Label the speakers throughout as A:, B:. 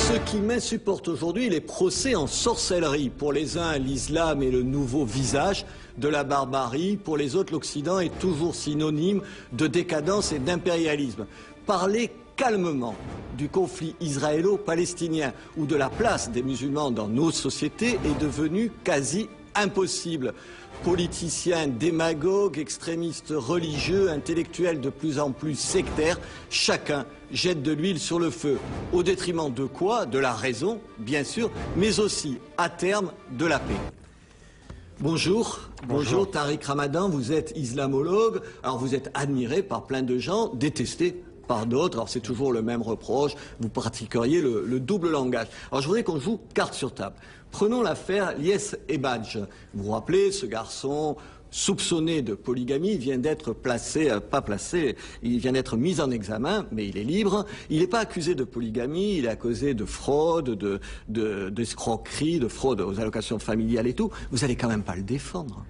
A: Ce qui m'insupporte aujourd'hui, les procès en sorcellerie. Pour les uns, l'islam est le nouveau visage de la barbarie. Pour les autres, l'Occident est toujours synonyme de décadence et d'impérialisme. Parler calmement du conflit israélo-palestinien ou de la place des musulmans dans nos sociétés est devenu quasi impossible. Politiciens, démagogues, extrémistes religieux, intellectuels de plus en plus sectaires, chacun jette de l'huile sur le feu. Au détriment de quoi? De la raison, bien sûr, mais aussi, à terme, de la paix. Bonjour. Bonjour Tariq Ramadan, vous êtes islamologue. Alors vous êtes admiré par plein de gens, détesté par d'autres. Alors c'est toujours le même reproche, vous pratiqueriez le double langage. Alors je voudrais qu'on joue carte sur table. Prenons l'affaire Lies Ebadj. Vous vous rappelez, ce garçon soupçonné de polygamie vient d'être il vient d'être mis en examen, mais il est libre. Il n'est pas accusé de polygamie, il est accusé de fraude, d'escroquerie, de fraude aux allocations familiales et tout. Vous allez quand même pas le défendre.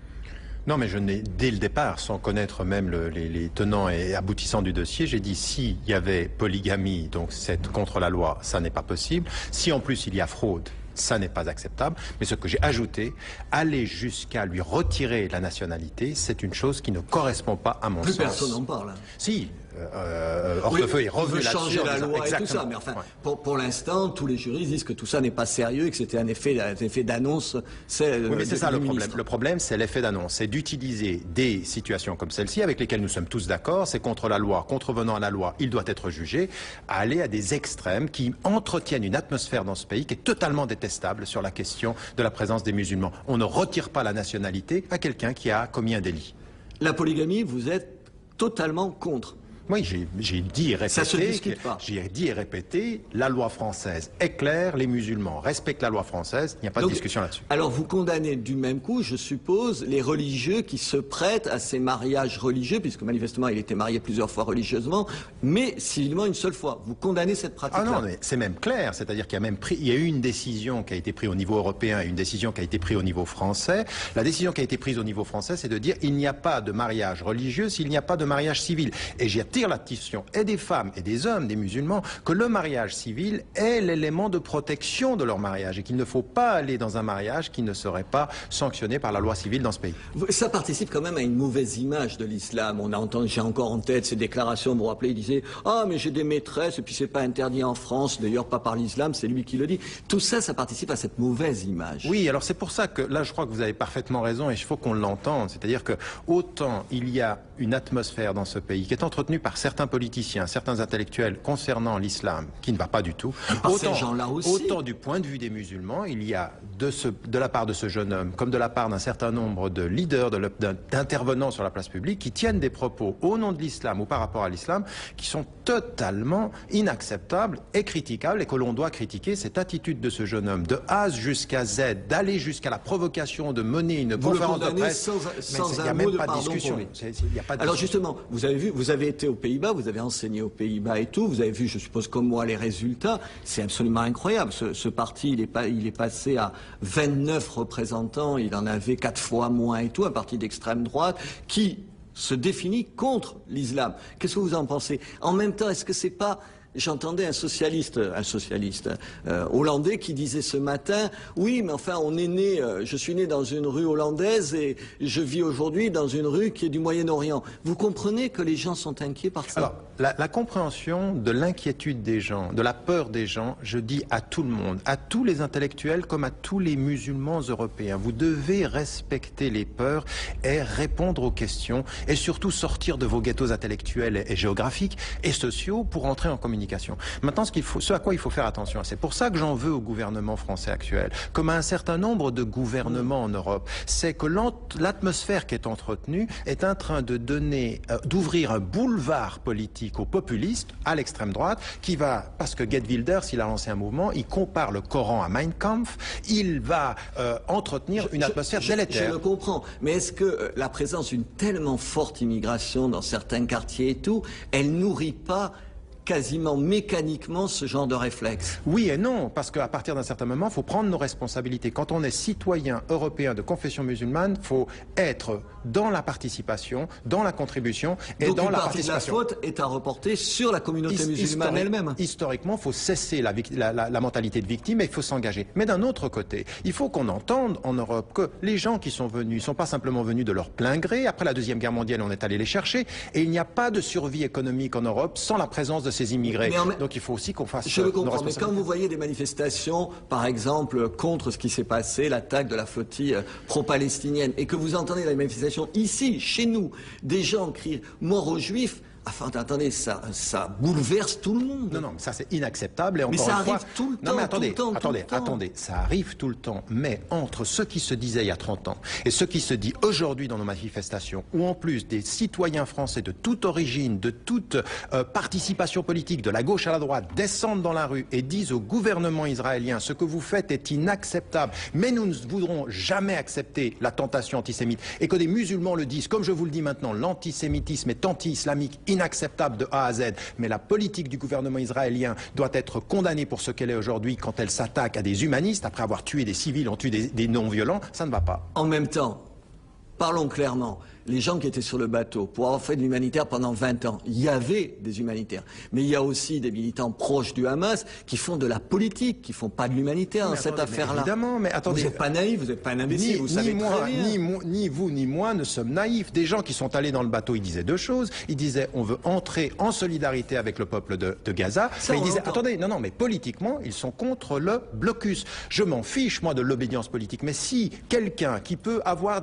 B: Non, mais je n'ai, dès le départ, sans connaître même les tenants et aboutissants du dossier, j'ai dit s'il y avait polygamie, donc c'est contre la loi, ça n'est pas possible. Si en plus il y a fraude, ça n'est pas acceptable. Mais ce que j'ai ajouté, aller jusqu'à lui retirer la nationalité, c'est une chose qui ne correspond pas à mon sens.
A: Plus personne n'en parle.
B: Si. Hortefeux est revenu là-dessus.
A: Changer la loi et tout ça, mais enfin, pour l'instant, tous les juristes disent que tout ça n'est pas sérieux et que c'était un effet d'annonce.
B: Oui, mais c'est ça le problème. Le problème, c'est l'effet d'annonce. C'est d'utiliser des situations comme celle-ci, avec lesquelles nous sommes tous d'accord, c'est contre la loi, contrevenant à la loi, il doit être jugé, à aller à des extrêmes qui entretiennent une atmosphère dans ce pays qui est totalement détestable sur la question de la présence des musulmans. On ne retire pas la nationalité à quelqu'un qui a commis un délit. La polygamie, vous êtes totalement contre? Oui, j'ai dit et répété. Ça se discute pas. J'ai dit et répété, la loi française est claire, les musulmans respectent la loi française, il n'y a pas de discussion là-dessus. Alors vous condamnez du même coup, je suppose, les religieux qui se prêtent à ces mariages religieux, puisque manifestement il était marié plusieurs fois religieusement, mais civilement une seule fois. Vous condamnez cette pratique-là? Ah non, mais c'est même clair, c'est-à-dire qu'il y a eu une décision qui a été prise au niveau européen et une décision qui a été prise au niveau français. La décision qui a été prise au niveau français, c'est de dire il n'y a pas de mariage religieux s'il n'y a pas de mariage civil. Et j'ai l'attention et des femmes et des hommes, des musulmans, que le mariage civil est l'élément de protection de leur mariage et qu'il ne faut pas aller dans un mariage qui ne serait pas sanctionné par la loi civile dans ce pays. Ça participe quand même à une mauvaise image de l'islam. On a entendu, j'ai encore en tête ces déclarations, vous vous rappelez, il disait « Ah, mais j'ai des maîtresses et puis c'est pas interdit en France, d'ailleurs pas par l'islam, c'est lui qui le dit ». Tout ça, ça participe à cette mauvaise image. Oui, alors c'est pour ça que là, je crois que vous avez parfaitement raison et il faut qu'on l'entende. C'est-à-dire que autant il y a une atmosphère dans ce pays qui est entretenue par certains politiciens, certains intellectuels concernant l'islam, qui ne va pas du tout. Autant du point de vue des musulmans, il y a de la part de ce jeune homme, comme de la part d'un certain nombre de leaders, d'intervenants sur la place publique, qui tiennent des propos au nom de l'islam ou par rapport à l'islam, qui sont totalement inacceptables et critiquables, et que l'on doit critiquer cette attitude de ce jeune homme, de A jusqu'à Z, d'aller jusqu'à la provocation, de mener une conférence de presse. Sans un mot de pardon pour lui. Alors justement, vous avez vu, vous avez été aux Pays-Bas, vous avez enseigné aux Pays-Bas et tout, vous avez vu, je suppose comme moi, les résultats, c'est absolument incroyable. Ce parti, il est passé à 29 représentants, il en avait 4 fois moins et tout, un parti d'extrême droite qui se définit contre l'islam. Qu'est-ce que vous en pensez? En même temps, est-ce que c'est pas... J'entendais un socialiste hollandais qui disait ce matin « Oui, mais enfin, je suis né dans une rue hollandaise et je vis aujourd'hui dans une rue qui est du Moyen-Orient. » Vous comprenez que les gens sont inquiets par ça? Alors, la compréhension de l'inquiétude des gens, de la peur des gens, je dis à tout le monde, à tous les intellectuels comme à tous les musulmans européens, vous devez respecter les peurs et répondre aux questions et surtout sortir de vos ghettos intellectuels et géographiques et sociaux pour entrer en communication. Maintenant, ce à quoi il faut faire attention, c'est pour ça que j'en veux au gouvernement français actuel, comme à un certain nombre de gouvernements en Europe, c'est que l'atmosphère qui est entretenue est en train de d'ouvrir un boulevard politique aux populistes, à l'extrême droite, qui va, parce que Geert Wilders, il a lancé un mouvement, il compare le Coran à Mein Kampf, il va entretenir une atmosphère délétère. Je le comprends, mais est-ce que la présence d'une tellement forte immigration dans certains quartiers et tout, elle nourrit pas
A: quasiment mécaniquement ce genre de réflexe?
B: Oui et non, parce qu'à partir d'un certain moment, il faut prendre nos responsabilités. Quand on est citoyen européen de confession musulmane, il faut être dans la participation, dans la contribution et
A: donc
B: dans la
A: partie
B: participation.
A: De la faute est à reporter sur la communauté musulmane elle-même.
B: Historiquement, il faut cesser la mentalité de victime et il faut s'engager. Mais d'un autre côté, il faut qu'on entende en Europe que les gens qui sont venus ne sont pas simplement venus de leur plein gré. Après la Deuxième Guerre mondiale, on est allé les chercher et il n'y a pas de survie économique en Europe sans la présence de ces immigrés. Donc il faut aussi qu'on fasse
A: Je le comprends, mais quand vous voyez des manifestations, par exemple, contre ce qui s'est passé, l'attaque de la flottille pro-palestinienne, et que vous entendez dans les manifestations ici, chez nous, des gens crient « mort aux Juifs », enfin, attendez, ça bouleverse tout le monde.
B: Non, mais ça c'est inacceptable. Et
A: mais ça arrive tout le temps.
B: Non, mais attendez,
A: tout le temps.
B: attendez, ça arrive tout le temps. Mais entre ce qui se disait il y a 30 ans et ce qui se dit aujourd'hui dans nos manifestations, où en plus des citoyens français de toute origine, de toute participation politique, de la gauche à la droite, descendent dans la rue et disent au gouvernement israélien ce que vous faites est inacceptable, mais nous ne voudrons jamais accepter la tentation antisémite, et que des musulmans le disent, comme je vous le dis maintenant, l'antisémitisme est anti-islamique, inacceptable de A à Z, mais la politique du gouvernement israélien doit être condamnée pour ce qu'elle est aujourd'hui quand elle s'attaque à des humanistes, après avoir tué des civils, ont tué des non-violents, ça ne va pas.
A: En même temps, parlons clairement, les gens qui étaient sur le bateau, pour avoir fait de l'humanitaire pendant 20 ans, il y avait des humanitaires. Mais il y a aussi des militants proches du Hamas qui font de la politique, qui font pas de l'humanitaire dans cette affaire-là.
B: Évidemment, mais attendez.
A: Vous n'êtes pas naïf, vous n'êtes pas un imbécile, vous savez très bien.
B: Ni vous ni moi ne sommes naïfs. Des gens qui sont allés dans le bateau, ils disaient deux choses. Ils disaient, on veut entrer en solidarité avec le peuple de Gaza.
A: Ça,
B: mais ils disaient, attendez, non, mais politiquement, ils sont contre le blocus. Je m'en fiche, moi, de l'obédience politique. Mais si quelqu'un qui peut avoir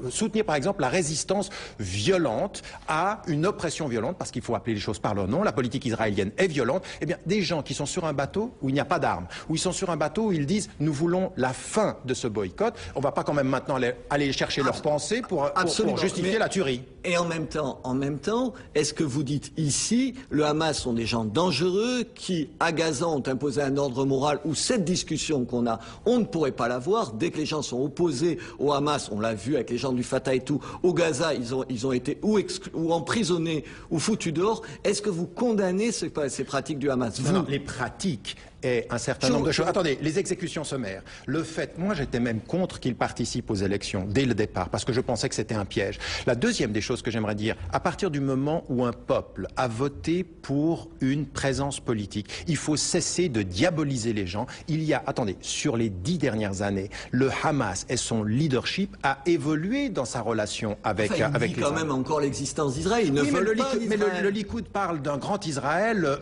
B: soutenir, par exemple, la résistance violente à une oppression violente, parce qu'il faut appeler les choses par leur nom, la politique israélienne est violente, eh bien, des gens qui sont sur un bateau où il n'y a pas d'armes, où ils sont sur un bateau où ils disent, nous voulons la fin de ce boycott, on ne va pas quand même maintenant aller chercher leurs pensées pour justifier la tuerie.
A: Et en même temps, est-ce que vous dites ici, le Hamas sont des gens dangereux qui, à Gaza, ont imposé un ordre moral où cette discussion qu'on a, on ne pourrait pas l'avoir. Dès que les gens sont opposés au Hamas, on l'a vu avec les gens du Fatah et tout, au Gaza, ils ont été ou emprisonnés ou foutus dehors. Est-ce que vous condamnez ces pratiques du Hamas?
B: Non, les pratiques et un certain nombre de choses. Attendez, les exécutions sommaires. Le fait, moi j'étais même contre qu'ils participent aux élections dès le départ, parce que je pensais que c'était un piège. La deuxième des choses que j'aimerais dire, à partir du moment où un peuple a voté pour une présence politique, il faut cesser de diaboliser les gens. Il y a, attendez, sur les 10 dernières années, le Hamas et son leadership a évolué dans sa relation avec les
A: quand même encore l'existence d'Israël. Ils ne veulent pas d'Israël.
B: Mais le Likoud parle d'un grand Israël.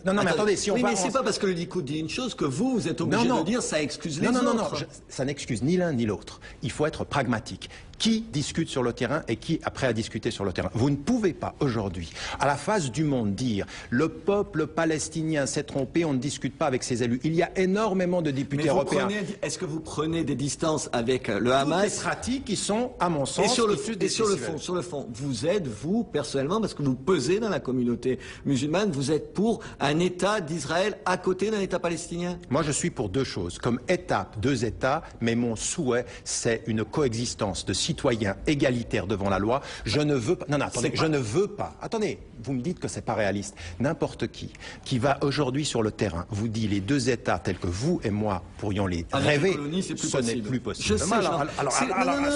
B: Non, mais attendez, si on
A: mais c'est pas parce que le Likoud dit une chose que vous êtes obligé de dire ça excuse les autres.
B: Non, ça n'excuse ni l'un ni l'autre. Il faut être pragmatique. Qui discute sur le terrain et qui est prêt à discuter sur le terrain? Vous ne pouvez pas aujourd'hui, à la face du monde, dire le peuple palestinien s'est trompé, on ne discute pas avec ses élus. Il y a énormément de députés européens.
A: Est-ce que vous prenez des distances avec le Hamas?
B: Toutes les pratiques qui sont, à mon sens,
A: sur le fond, vous êtes, vous, personnellement, parce que vous pesez dans la communauté musulmane, vous êtes pour un État d'Israël à côté d'un État palestinien?
B: Moi, je suis pour deux choses. Comme étape, deux États, mais mon souhait, c'est une coexistence de citoyens égalitaires devant la loi. Je ne veux pas... Non, attendez, je ne veux pas... Attendez, vous me dites que c'est pas réaliste. N'importe qui va aujourd'hui sur le terrain, vous dit les deux États tels que vous et moi pourrions les rêver, ce n'est plus possible.
A: Je sais, non,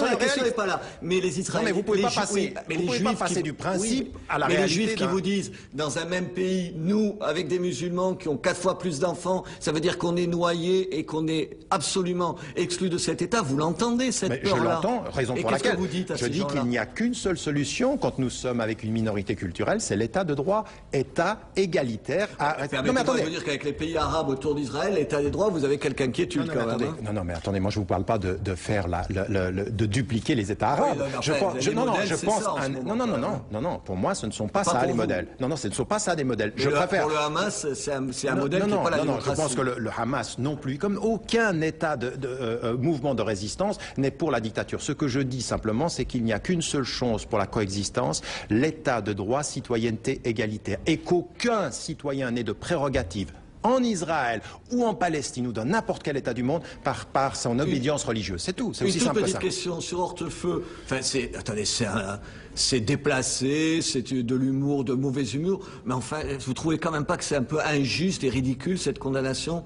A: la question n'est pas là. Mais les Israéliens...
B: Non, mais vous pouvez pas passer du principe à la réalité.
A: Mais les Juifs qui vous disent, dans un même pays, nous, avec des musulmans qui ont 4 fois plus d'enfants, ça veut dire qu'on est noyé et qu'on est absolument exclu de cet État. Vous l'entendez, cette peur-là?
B: Je l'entends, raison pour laquelle je dis qu'il n'y a qu'une seule solution quand nous sommes avec une minorité culturelle, c'est l'État de droit, État égalitaire.
A: Non, mais attendez. Ça veut dire qu'avec les pays arabes autour d'Israël, l'État des droits, vous avez quelques inquiétudes quand même.
B: Non, mais attendez, moi je vous parle pas de faire de dupliquer les États arabes. Non, pour moi ce ne sont pas ça les modèles. Non, ce ne sont pas ça des modèles. Je préfère.
A: Pour le Hamas, c'est un modèle qui n'est pas la démocratie.
B: Je pense que le Hamas non plus, comme aucun État de mouvement de résistance n'est pour la dictature. Ce que je dis simplement, c'est qu'il n'y a qu'une seule chose pour la coexistence, l'État de droit, citoyenneté, égalitaire, et qu'aucun citoyen n'ait de prérogatives en Israël ou en Palestine ou dans n'importe quel État du monde par son obédience religieuse. C'est tout. C'est aussi simple que ça.
A: Une toute petite question sur Hortefeux. Enfin, attendez, c'est déplacé, c'est de l'humour, de mauvais humour. Mais enfin, vous trouvez quand même pas que c'est un peu injuste et ridicule cette condamnation?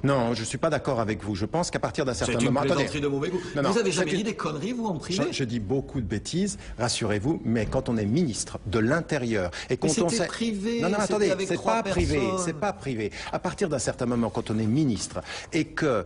B: Non, je suis pas d'accord avec vous. Je pense qu'à partir d'un certain moment...
A: C'est une plaisanterie de mauvais goût. Vous avez jamais dit des conneries, vous, en privé?
B: Je dis beaucoup de bêtises, rassurez-vous, mais quand on est ministre de l'Intérieur et quand on
A: c'était privé.
B: Non, attendez, c'est pas privé,
A: personnes.
B: c'est pas privé. À partir d'un certain moment, quand on est ministre et que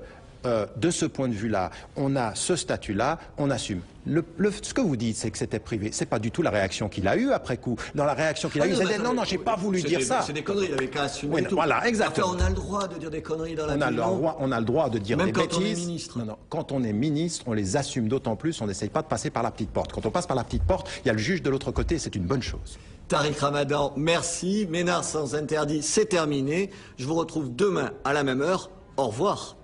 B: de ce point de vue-là, on a ce statut-là, on assume. Ce que vous dites, c'est que c'était privé. C'est pas du tout la réaction qu'il a eue après coup. Dans la réaction qu'il a eue, c'était non, j'ai pas voulu dire ça.
A: C'est des conneries, il avait qu'à assumer tout.
B: Voilà, exactement.
A: Enfin, on a le droit de dire des conneries dans la vie.
B: On a le droit de dire
A: même
B: des
A: quand
B: bêtises.
A: On est ministre.
B: Non, quand on est ministre, on les assume d'autant plus, on n'essaye pas de passer par la petite porte. Quand on passe par la petite porte, il y a le juge de l'autre côté, c'est une bonne chose.
A: Tariq Ramadan, merci. Ménard sans interdit, c'est terminé. Je vous retrouve demain à la même heure. Au revoir.